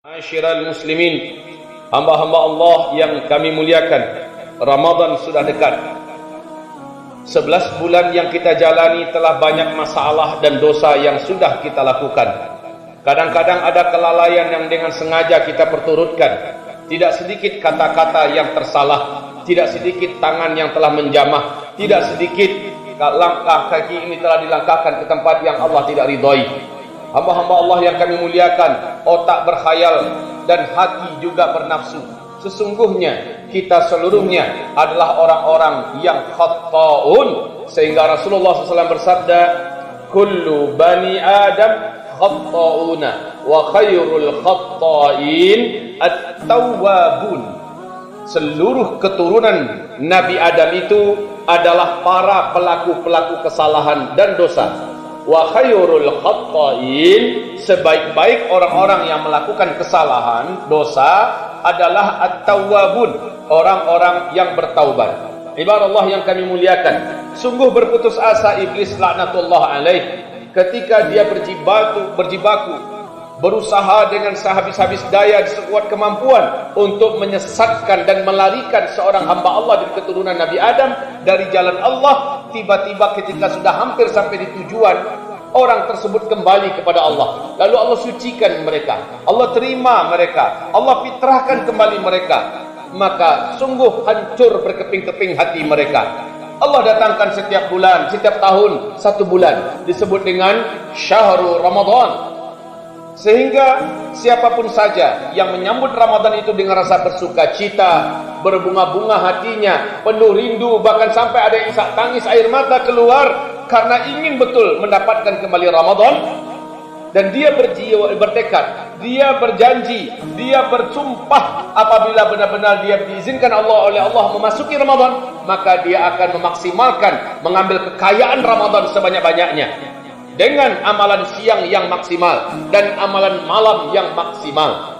Masyiral muslimin, hamba-hamba Allah yang kami muliakan, Ramadan sudah dekat. 11 bulan yang kita jalani telah banyak masalah dan dosa yang sudah kita lakukan. Kadang-kadang ada kelalaian yang dengan sengaja kita perturutkan. Tidak sedikit kata-kata yang tersalah, tidak sedikit tangan yang telah menjamah, tidak sedikit langkah kaki ini telah dilangkahkan ke tempat yang Allah tidak ridhai. Hamba-hamba Allah yang kami muliakan, otak berkhayal dan hati juga bernafsu. Sesungguhnya kita seluruhnya adalah orang-orang yang khata'un, sehingga Rasulullah SAW bersabda, kullu bani Adam khata'una wa khairul khata'in at-tawwabun. Seluruh keturunan Nabi Adam itu adalah para pelaku-pelaku kesalahan dan dosa. Wa khairul khata'in, sebaik-baik orang-orang yang melakukan kesalahan, dosa adalah at-tawwabun, orang-orang yang bertaubat. Ibarat Allah yang kami muliakan, sungguh berputus asa iblis laknatullah alaih ketika dia berjibaku berusaha dengan sehabis-habis daya sekuat kemampuan untuk menyesatkan dan melarikan seorang hamba Allah dari keturunan Nabi Adam dari jalan Allah. Tiba-tiba ketika sudah hampir sampai di tujuan, orang tersebut kembali kepada Allah. Lalu Allah sucikan mereka, Allah terima mereka, Allah fitrahkan kembali mereka. Maka sungguh hancur berkeping-keping hati mereka. Allah datangkan setiap bulan, setiap tahun, 1 bulan disebut dengan Syahrul Ramadan. Sehingga siapapun saja yang menyambut Ramadan itu dengan rasa bersuka cita, berbunga-bunga hatinya, penuh rindu, bahkan sampai ada yang isak tangis air mata keluar karena ingin betul mendapatkan kembali Ramadan. Dan dia bertekad, dia berjanji, dia bersumpah apabila benar-benar dia diizinkan oleh Allah memasuki Ramadan, maka dia akan memaksimalkan, mengambil kekayaan Ramadan sebanyak-banyaknya dengan amalan siang yang maksimal dan amalan malam yang maksimal.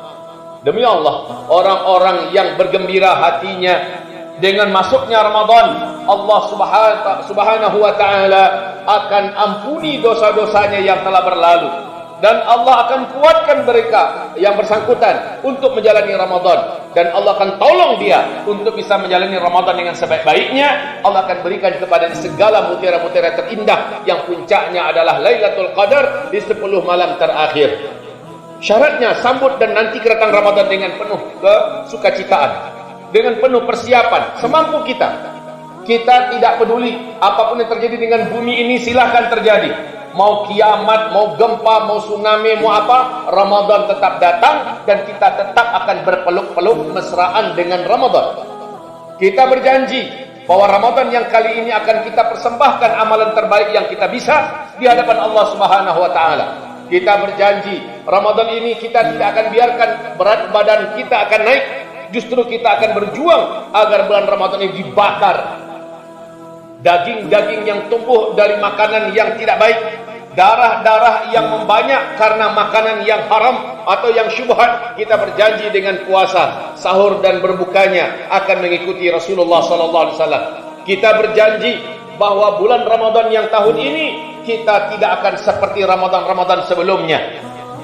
Demi Allah, orang-orang yang bergembira hatinya dengan masuknya Ramadan, Allah subhanahu wa ta'ala akan ampuni dosa-dosanya yang telah berlalu, dan Allah akan kuatkan mereka yang bersangkutan untuk menjalani Ramadan, dan Allah akan tolong dia untuk bisa menjalani Ramadan dengan sebaik-baiknya. Allah akan berikan kepada segala mutiara-mutiara terindah yang puncaknya adalah Lailatul Qadar di 10 malam terakhir. Syaratnya sambut dan nanti kedatangan Ramadan dengan penuh kesukacitaan, dengan penuh persiapan semampu kita. Kita tidak peduli apapun yang terjadi dengan bumi ini, silahkan terjadi. Mau kiamat, mau gempa, mau tsunami, mau apa, Ramadan tetap datang dan kita tetap akan berpeluk-peluk mesraan dengan Ramadan. Kita berjanji bahwa Ramadan yang kali ini akan kita persembahkan amalan terbaik yang kita bisa di hadapan Allah Subhanahu wa taala. Kita berjanji Ramadan ini kita tidak akan biarkan berat badan kita akan naik, justru kita akan berjuang agar bulan Ramadan ini dibakar daging-daging yang tumbuh dari makanan yang tidak baik, darah-darah yang membanyak karena makanan yang haram atau yang syubhat. Kita berjanji dengan puasa, sahur dan berbukanya akan mengikuti Rasulullah SAW. Kita berjanji bahwa bulan Ramadan yang tahun ini kita tidak akan seperti Ramadan-Ramadan sebelumnya.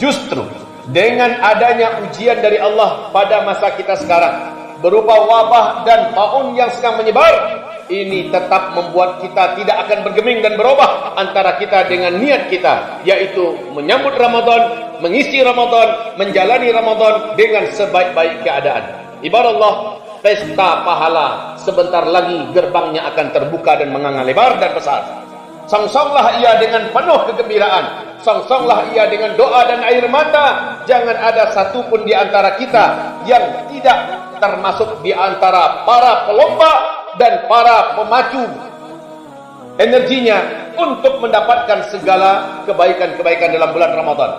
Justru dengan adanya ujian dari Allah pada masa kita sekarang berupa wabah dan taun yang sedang menyebar, ini tetap membuat kita tidak akan bergeming dan berubah antara kita dengan niat kita, yaitu menyambut Ramadan, mengisi Ramadan, menjalani Ramadan dengan sebaik-baik keadaan. Ibarat Allah, pesta pahala sebentar lagi gerbangnya akan terbuka dan menganga lebar dan besar. Songsonglah ia dengan penuh kegembiraan, songsonglah ia dengan doa dan air mata. Jangan ada satupun di antara kita yang tidak termasuk di antara para pelomba dan para pemacu energinya untuk mendapatkan segala kebaikan-kebaikan dalam bulan Ramadan.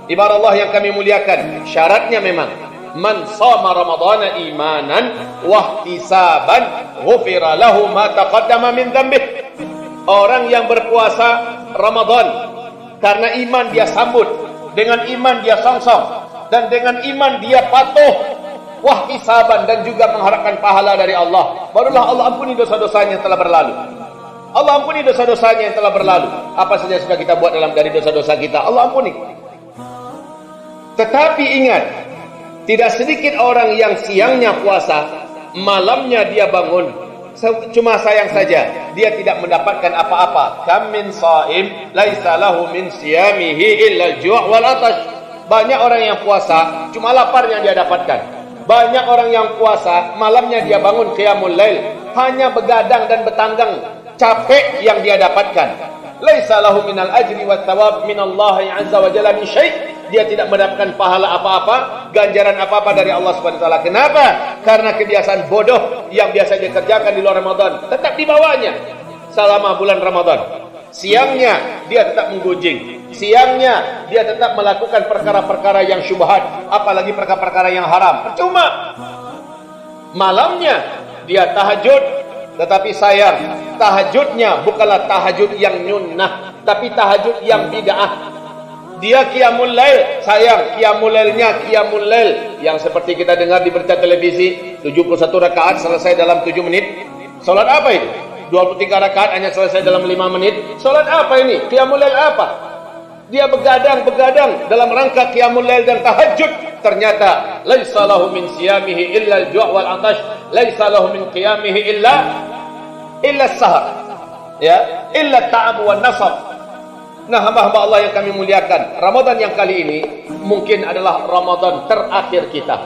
Ibarat Allah yang kami muliakan, syaratnya memang man shama ramadhana imanan wa ihtisaban ghufira lahu ma taqaddama min dhanbih. Orang yang berpuasa Ramadan karena iman dia sambut, dengan iman dia songsong, dan dengan iman dia patuh, wahtisaban, dan juga mengharapkan pahala dari Allah, barulah Allah ampuni dosa-dosanya yang telah berlalu. Allah ampuni dosa-dosanya yang telah berlalu. Apa saja sudah kita buat dari dosa-dosa kita, Allah ampuni. Tetapi ingat, Tidak sedikit orang yang siangnya puasa, malamnya dia bangun. Cuma sayang saja, dia tidak mendapatkan apa-apa. Kam min shaim laisa lahu min siyamihi illa al-ju' wal 'atash. Banyak orang yang puasa, cuma lapar yang dia dapatkan. Banyak orang yang puasa, malamnya dia bangun qiyamul lail, hanya begadang dan bertanggang, capek yang dia dapatkan. Laisa lahu minal ajri wat thawab minallahi 'azza wa jalla min syai'. Dia tidak mendapatkan pahala apa-apa, ganjaran apa-apa dari Allah Subhanahu wa taala. Kenapa? Karena kebiasaan bodoh yang biasa dia kerjakan di luar Ramadan tetap dibawanya selama bulan Ramadan. Siangnya dia tetap menggunjing, siangnya dia tetap melakukan perkara-perkara yang syubhat, apalagi perkara-perkara yang haram. Percuma. Malamnya dia tahajud, tetapi sayang, tahajudnya bukanlah tahajud yang nyunnah, tapi tahajud yang bid'ah. Dia qiyamul lail, sayang, qiyamul lailnya qiyamul lail yang seperti kita dengar di berita televisi, 71 rakaat selesai dalam 7 menit. Salat apa itu? 23 rakaat hanya selesai dalam 5 menit. Salat apa ini? Qiyamul lail apa? Dia begadang dalam rangka qiyamul lail dan tahajud. Ternyata laisa lahu min siyamihi illa al-ju' wal 'atash, laisa lahu min qiyamihi illa as-sahar. Ya, illa at-ta'ab wan nasab. Nah, hamba-hamba Allah yang kami muliakan, Ramadan yang kali ini mungkin adalah Ramadan terakhir kita.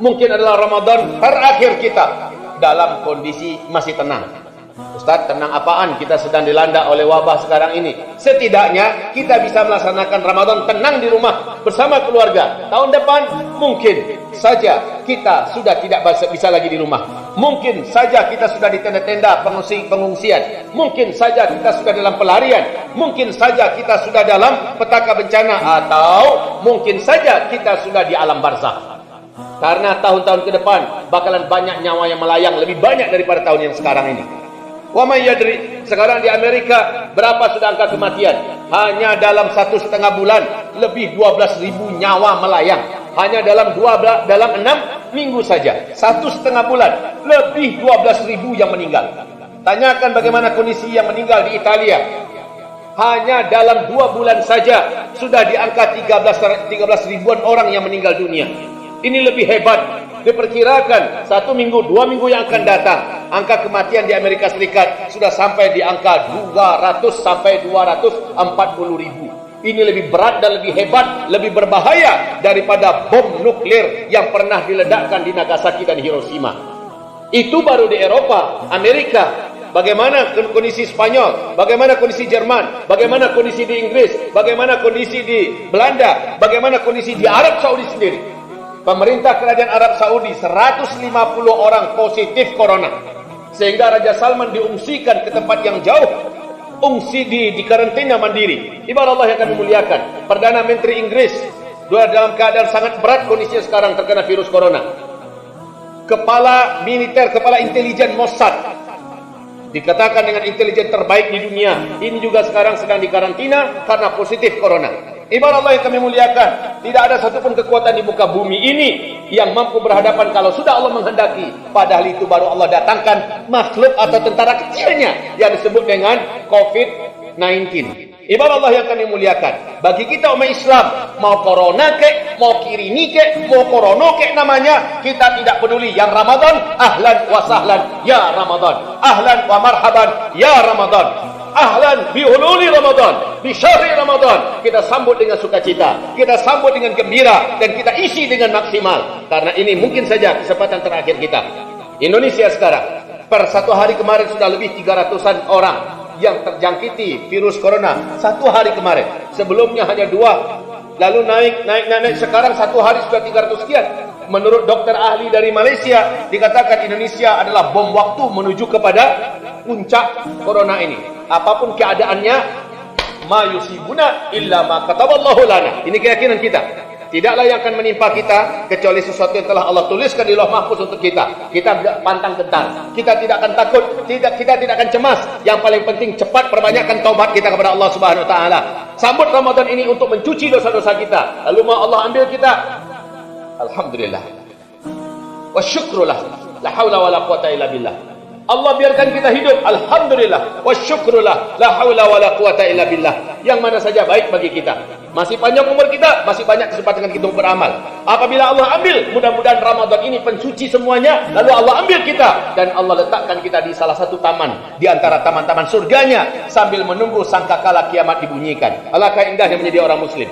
Mungkin adalah Ramadan terakhir kita dalam kondisi masih tenang. Ustaz, tenang apaan? Kita sedang dilanda oleh wabah sekarang ini. Setidaknya kita bisa melaksanakan Ramadan tenang di rumah bersama keluarga. Tahun depan mungkin saja kita sudah tidak bisa lagi di rumah. Mungkin saja kita sudah di tenda-tenda pengungsian. Mungkin saja kita sudah dalam pelarian. Mungkin saja kita sudah dalam petaka bencana. Atau mungkin saja kita sudah di alam barzakh. Karena tahun-tahun ke depan bakalan banyak nyawa yang melayang, lebih banyak daripada tahun yang sekarang ini. Wa may yadri, sekarang di Amerika berapa sudah angka kematian? Hanya dalam 1,5 bulan lebih 12.000 nyawa melayang. Hanya dalam 6 minggu saja, 1,5 bulan lebih 12.000 yang meninggal. Tanyakan bagaimana kondisi yang meninggal di Italia. Hanya dalam 2 bulan saja sudah di angka 13 ribuan orang yang meninggal dunia. Ini lebih hebat. Diperkirakan 1 minggu, 2 minggu yang akan datang, angka kematian di Amerika Serikat sudah sampai di angka 200 sampai 240 ribu. Ini lebih berat dan lebih hebat, lebih berbahaya daripada bom nuklir yang pernah diledakkan di Nagasaki dan Hiroshima. Itu baru di Eropa, Amerika. Bagaimana kondisi Spanyol, bagaimana kondisi Jerman, bagaimana kondisi di Inggris, bagaimana kondisi di Belanda, bagaimana kondisi di Arab Saudi sendiri. Pemerintah kerajaan Arab Saudi 150 orang positif corona. Sehingga Raja Salman diungsikan ke tempat yang jauh. Ungsi di karantina mandiri. Ibarat Allah yang kami muliakan. Perdana Menteri Inggris dalam keadaan sangat berat kondisinya sekarang terkena virus corona. Kepala militer, kepala intelijen Mossad, dikatakan dengan intelijen terbaik di dunia, ini juga sekarang sedang dikarantina karena positif corona. Ibarat Allah yang kami muliakan, tidak ada satupun kekuatan di muka bumi ini yang mampu berhadapan kalau sudah Allah menghendaki. Padahal itu baru Allah datangkan makhluk atau tentara kecilnya yang disebut dengan COVID-19. Ibarat Allah yang kami muliakan, bagi kita umat Islam, mau corona kek, mau kirini kek, mau korono kek namanya, kita tidak peduli. Yang Ramadan, ahlan wa sahlan ya Ramadan, ahlan wa marhaban ya Ramadan. Ahlan bi hululi Ramadan, bi syahri Ramadan. Kita sambut dengan sukacita, kita sambut dengan gembira, dan kita isi dengan maksimal. Karena ini mungkin saja kesempatan terakhir kita. Indonesia sekarang, per 1 hari kemarin sudah lebih 300-an orang yang terjangkiti virus corona. 1 hari kemarin. Sebelumnya hanya 2. Lalu naik. Sekarang 1 hari sudah 300 sekian. Menurut dokter ahli dari Malaysia, dikatakan Indonesia adalah bom waktu menuju kepada puncak corona ini. Apapun keadaannya, ma yusibuna illa ma kataballahu lana. Ini keyakinan kita. Tidaklah yang akan menimpa kita kecuali sesuatu yang telah Allah tuliskan di Lauh Mahfuz untuk kita. Kita tidak pantang gentar. Kita tidak akan takut. Kita tidak akan cemas. Yang paling penting cepat perbanyakkan taubat kita kepada Allah Subhanahu wa taala. Sambut Ramadan ini untuk mencuci dosa-dosa kita. Lalu mau Allah ambil kita. Alhamdulillah. Wa syukrullah. La haula wala quwata illa billah. Allah biarkan kita hidup, alhamdulillah, wa syukrullah, la haula wa la quwata illa billah. Yang mana saja baik bagi kita. Masih panjang umur kita, masih banyak kesempatan kita untuk beramal. Apabila Allah ambil, mudah-mudahan Ramadan ini pencuci semuanya, lalu Allah ambil kita dan Allah letakkan kita di salah satu taman di antara taman-taman surganya sambil menunggu sangkakala kiamat dibunyikan. Alangkah indahnya menjadi orang muslim.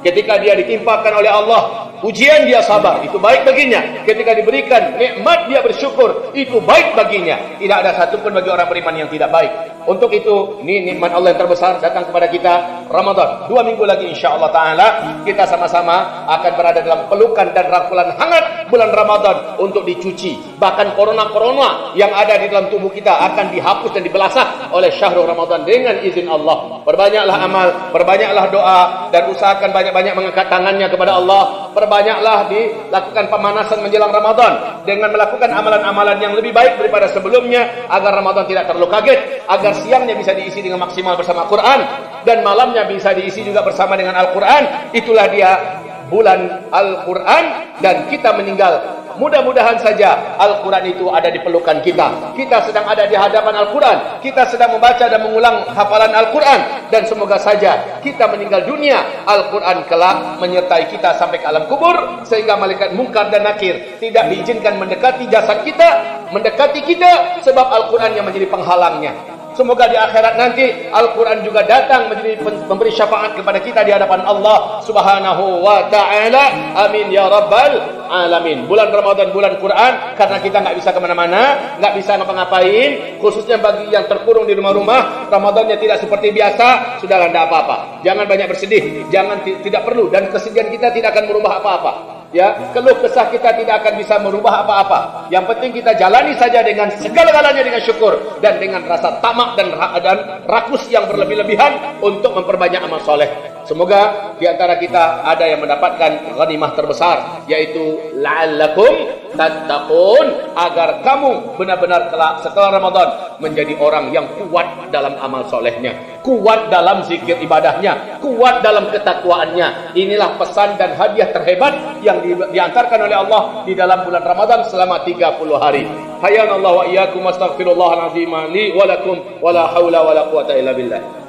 Ketika dia ditimpakan oleh Allah ujian, dia sabar, itu baik baginya. Ketika diberikan nikmat, dia bersyukur, itu baik baginya. Tidak ada satupun bagi orang beriman yang tidak baik. Untuk itu, ini nikmat Allah yang terbesar datang kepada kita, Ramadan. 2 minggu lagi insyaAllah ta'ala kita sama-sama akan berada dalam pelukan dan rangkulan hangat bulan Ramadan untuk dicuci. Bahkan corona-corona yang ada di dalam tubuh kita akan dihapus dan dibelasah oleh syahrul Ramadan dengan izin Allah. Perbanyaklah amal, perbanyaklah doa, dan usahakan banyak-banyak mengangkat tangannya kepada Allah. Perbanyaklah dilakukan pemanasan menjelang Ramadan dengan melakukan amalan-amalan yang lebih baik daripada sebelumnya agar Ramadan tidak terlalu kaget, agar siangnya bisa diisi dengan maksimal bersama Quran dan malamnya bisa diisi juga bersama dengan Al-Quran. Itulah dia bulan Al-Quran, dan kita meninggal. Mudah-mudahan saja Al-Quran itu ada di pelukan kita. Kita sedang ada di hadapan Al-Quran. Kita sedang membaca dan mengulang hafalan Al-Quran. Dan semoga saja kita meninggal dunia, Al-Quran kelak menyertai kita sampai ke alam kubur, sehingga malaikat mungkar dan nakir tidak diizinkan mendekati jasad kita, mendekati kita, sebab Al-Quran yang menjadi penghalangnya. Semoga di akhirat nanti Al-Quran juga datang menjadi memberi syafaat kepada kita di hadapan Allah Subhanahu wa ta'ala. Amin ya rabbal alamin. Bulan Ramadan, bulan Quran, karena kita nggak bisa kemana-mana, nggak bisa ngapa-ngapain, khususnya bagi yang terkurung di rumah-rumah. Ramadannya tidak seperti biasa, sudahlah, tidak apa-apa. Jangan banyak bersedih, jangan, tidak perlu, dan kesedihan kita tidak akan merubah apa-apa. Ya, keluh kesah kita tidak akan bisa merubah apa-apa. Yang penting kita jalani saja dengan segala-galanya dengan syukur dan dengan rasa tamak dan rakus yang berlebih-lebihan untuk memperbanyak amal soleh. Semoga di antara kita ada yang mendapatkan ghanimah terbesar, yaitu la'allakum tattaqun, agar kamu benar-benar kelak setelah Ramadan menjadi orang yang kuat dalam amal solehnya, kuat dalam zikir ibadahnya, kuat dalam ketakwaannya. Inilah pesan dan hadiah terhebat yang diantarkan oleh Allah di dalam bulan Ramadan selama 30 hari. Hayyanallahu wa iyyakum, astaghfirullahal azim li wa lakum wa la haula wa la quwwata illa billah.